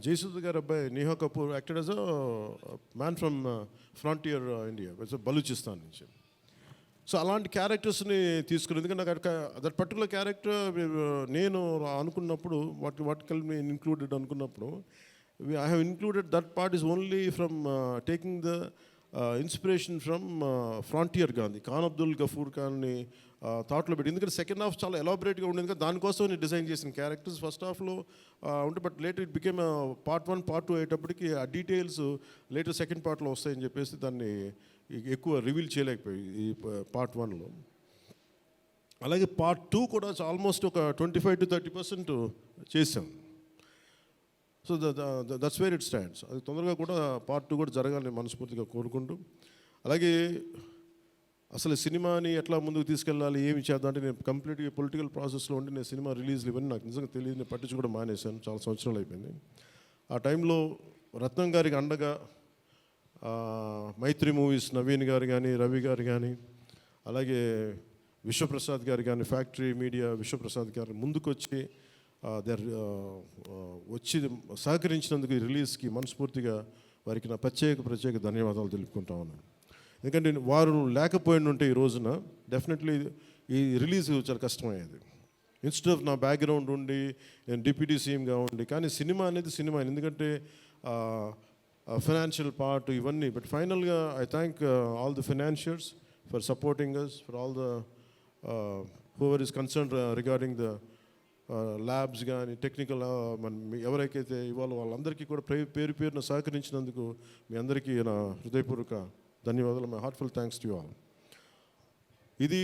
జయసూద్ గారు అబ్బాయి Neha Kapoor acted as a man from frontier India, Balochistan నుంచి. సో అలాంటి క్యారెక్టర్స్ని తీసుకుని, ఎందుకంటే నాకు దట్ పర్టికులర్ క్యారెక్టర్ నేను అనుకున్నప్పుడు వాట్ కెన్ బి ఇన్క్లూడెడ్ అనుకున్నప్పుడు, I have included that part is only from taking the inspiration from frontier Gandhi, Khan Abdul Gafoor ఖాన్ని థాట్లో పెట్టి. ఎందుకంటే సెకండ్ హాఫ్ చాలా ఎలాబరేట్గా ఉండేది కదా, దానికోసం నేను డిజైన్ చేసిన క్యారెక్టర్స్ ఫస్ట్ హాఫ్లో ఉంటే, but later it became part 1 part 2 అయ్యేటప్పటికి ఆ డీటెయిల్స్ లేటర్ సెకండ్ పార్ట్లో వస్తాయని చెప్పేసి దాన్ని ఎక్కువ రివీల్ చేయలేకపోయి ఈ పార్ట్ 1లో. అలాగే పార్ట్ 2 కూడా ఆల్మోస్ట్ ఒక 25 to 30% చేసాం. So that's where it stands. అది తొందరగా కూడా పార్ట్ 2 కూడా జరగాలని మనస్ఫూర్తిగా కోరుకుంటూ, అలాగే అసలు సినిమాని ఎట్లా ముందుకు తీసుకెళ్ళాలి, ఏమి చేద్దాం అంటే, నేను కంప్లీట్గా పొలిటికల్ ప్రాసెస్లో ఉండి నేను సినిమా రిలీజ్లు ఇవన్నీ నాకు నిజంగా తెలియదు, నేను పట్టించుకోవడం మానేశాను, చాలా సంవత్సరాలు అయిపోయింది. ఆ టైంలో రత్నం గారికి అండగా మైత్రి మూవీస్ నవీన్ గారు కానీ, రవి గారు కానీ, అలాగే విశ్వప్రసాద్ గారు కానీ, ఫ్యాక్టరీ మీడియా విశ్వప్రసాద్ గారు ముందుకు వచ్చి వచ్చి సహకరించినందుకు ఈ రిలీజ్కి మనస్ఫూర్తిగా వారికి నా ప్రత్యేక ధన్యవాదాలు తెలుపుకుంటా ఉన్నాను. ఎందుకంటే వారు లేకపోయిన ఉంటే ఈ రోజున డెఫినెట్లీ ఈ రిలీజ్ చాలా కష్టమయ్యేది. ఇన్స్టెడ్ ఆఫ్ నా బ్యాక్గ్రౌండ్ ఉండి నేను డిప్యూటీ సీఎంగా ఉండి, కానీ సినిమా అనేది సినిమా, ఎందుకంటే ఫైనాన్షియల్ పార్ట్ ఇవన్నీ. బట్ ఫైనల్గా I thank all the financiers for supporting us, for all the whoever is concern regarding the labs కానీ, టెక్నికల్ ఎవరికైతే ఇవాళ వాళ్ళందరికీ కూడా పేరున సహకరించినందుకు మీ అందరికీ నా హృదయపూర్వక ధన్యవాదాలు. My heartful thanks to you all. ఇది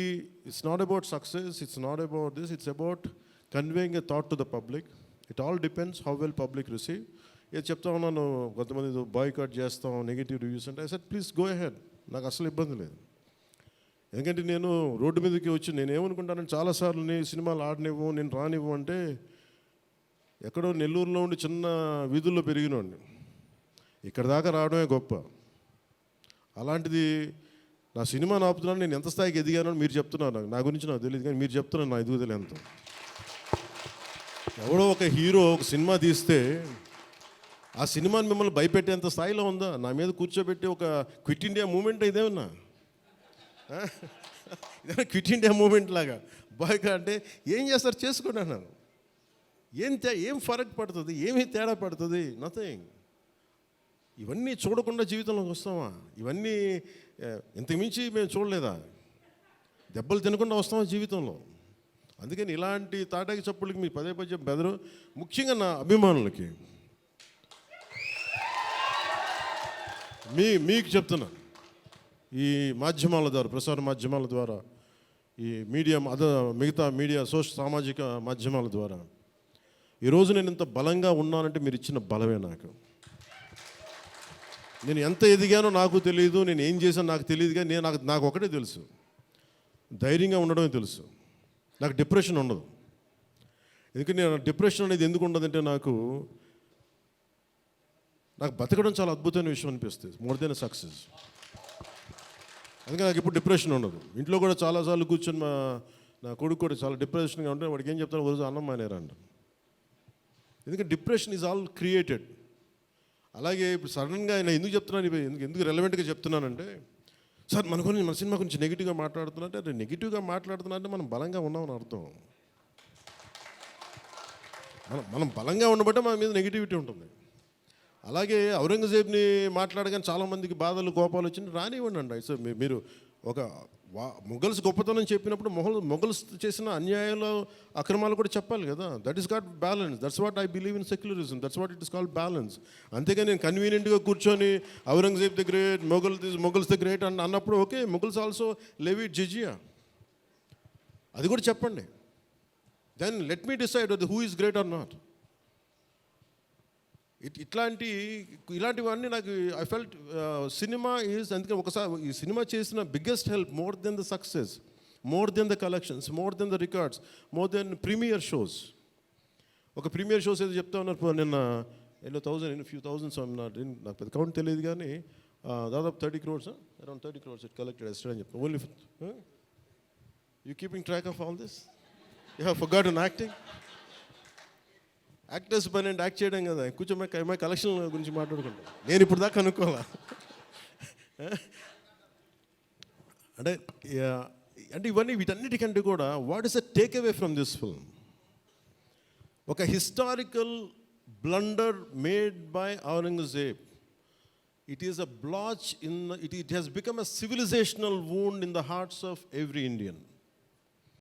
it's not about success, it's not about this, it's about conveying a thought to the public. It all depends how well public receive. ఏది చెప్తా ఉన్నాను, కొంతమంది బాయ్కాట్ చేస్తాం, నెగిటివ్ రివ్యూస్ అంటే, I said please go ahead, నాకు అసలు ఇబ్బంది లేదు. ఎందుకంటే నేను రోడ్డు మీదకి వచ్చి నేను ఏమనుకుంటానంటే, చాలాసార్లు నేను సినిమాలు ఆడనివ్వు, నేను రానివ్వు అంటే, ఎక్కడో నెల్లూరులో ఉండి చిన్న వీధుల్లో పెరిగినోడిని, ఇక్కడ దాకా రావడమే గొప్ప. అలాంటిది నా సినిమాని ఆపుతున్నాను, నేను ఎంత స్థాయికి ఎదిగానో మీరు చెప్తున్నారు. నా గురించి నాకు తెలియదు, కానీ మీరు చెప్తున్నారు నా ఎదుగుదల ఎంత. ఎవడో ఒక హీరో ఒక సినిమా తీస్తే ఆ సినిమాని మిమ్మల్ని భయపెట్టేంత స్థాయిలో ఉందా? నా మీద కూర్చోబెట్టి ఒక క్విట్ ఇండియా మూమెంట్ ఇదేమన్నా, ఇదేమన్నా క్విట్ ఇండియా మూమెంట్ లాగా బాయ్కా అంటే ఏం చేస్తారు, చేసుకోండి అన్నాను. ఏం ఫరక్ పడుతుంది, ఏమీ తేడా పడుతుంది? నథింగ్. ఇవన్నీ చూడకుండా జీవితంలోకి వస్తామా? ఇవన్నీ ఇంతకుమించి మేము చూడలేదా? దెబ్బలు తినకుండా వస్తామా జీవితంలో? అందుకని ఇలాంటి తాటాకి చప్పుళ్ళకి మీ పదే బెదరు. ముఖ్యంగా నా అభిమానులకి మీకు చెప్తున్నా, ఈ మాధ్యమాల ద్వారా, ప్రసార మాధ్యమాల ద్వారా, ఈ మీడియా మిగతా మీడియా సామాజిక మాధ్యమాల ద్వారా ఈరోజు నేను ఇంత బలంగా ఉన్నానంటే మీరు ఇచ్చిన బలమే. నేను ఎంత ఎదిగానో నాకు తెలియదు, నేను ఏం చేశానో నాకు తెలియదు, కానీ నాకు ఒకటే తెలుసు, ధైర్యంగా ఉండడమే తెలుసు. నాకు డిప్రెషన్ ఉండదు. ఎందుకంటే నేను డిప్రెషన్ అనేది ఎందుకు ఉండదంటే, నాకు బతకడం చాలా అద్భుతమైన విషయం అనిపిస్తుంది, మోర్ దెన్ సక్సెస్. అందుకని నాకు ఇప్పుడు డిప్రెషన్ ఉండదు. ఇంట్లో కూడా చాలాసార్లు కూర్చొని నా కొడుకు కూడా చాలా డిప్రెషన్గా ఉంటే వాడికి ఏం చెప్తాను, రోజు అన్నం మానేరంట. ఎందుకంటే డిప్రెషన్ ఈజ్ ఆల్ క్రియేటెడ్. అలాగే ఇప్పుడు సడన్గా ఆయన ఎందుకు చెప్తున్నాను, ఎందుకు రెలవెంట్గా చెప్తున్నానంటే, సార్ మన సినిమా గురించి నెగిటివ్గా మాట్లాడుతున్నా అంటే, నెగిటివ్గా మాట్లాడుతున్నా అంటే మనం బలంగా ఉన్నామని అర్థం. మనం బలంగా ఉండబట్టే మన మీద నెగిటివిటీ ఉంటుంది. అలాగే ఔరంగజేబ్ని మాట్లాడగానే చాలామందికి బాధలు కోపాలు వచ్చింది, రానివ్వండి అండి. సో మీరు ఒక మొఘల్స్ గొప్పతనం చెప్పినప్పుడు మొఘల్స్ చేసిన అన్యాయాలు అక్రమాలు కూడా చెప్పాలి కదా. That is got balance. That's what I believe in secularism. That's what it is called balance. అంతేగాని నేను కన్వీనియంట్గా కూర్చొని Aurangzeb the great, Mughals the great అన్నప్పుడు okay, Mughals also levied jizya, అది కూడా చెప్పండి. Then let me decide who is great or not. ఇలాంటివన్నీ నాకు ఐ ఫెల్ట్ సినిమా ఈజ్. అందుకే ఒకసారి ఈ సినిమా చేసిన biggest help, more than the success, more than the collections, more than the records, more than premiere shows. ఒక premiere shows ఏదో చెప్తా ఉన్నారు నిన్న, ఫ్యూ థౌజండ్స్, నాకు పెద్ద కౌంట్ తెలియదు, కానీ దాదాపు 30 crores, around 30 crores it collected yesterday అని చెప్తాను. Only you keeping track of all this? You have forgotten acting. Actors పని అంటే యాక్ట్ చేయడం కదా, కూర్చోమే కలెక్షన్ గురించి మాట్లాడుకుంటాం. నేను ఇప్పుడు దాకా అనుకోవాలా అంటే అంటే ఇవన్నీ వీటన్నిటికంటే కూడా what is the take away from this film? ఒక historical blunder made by Aurangzeb. It is a blotch in, it has become a civilizational wound in the hearts of every Indian.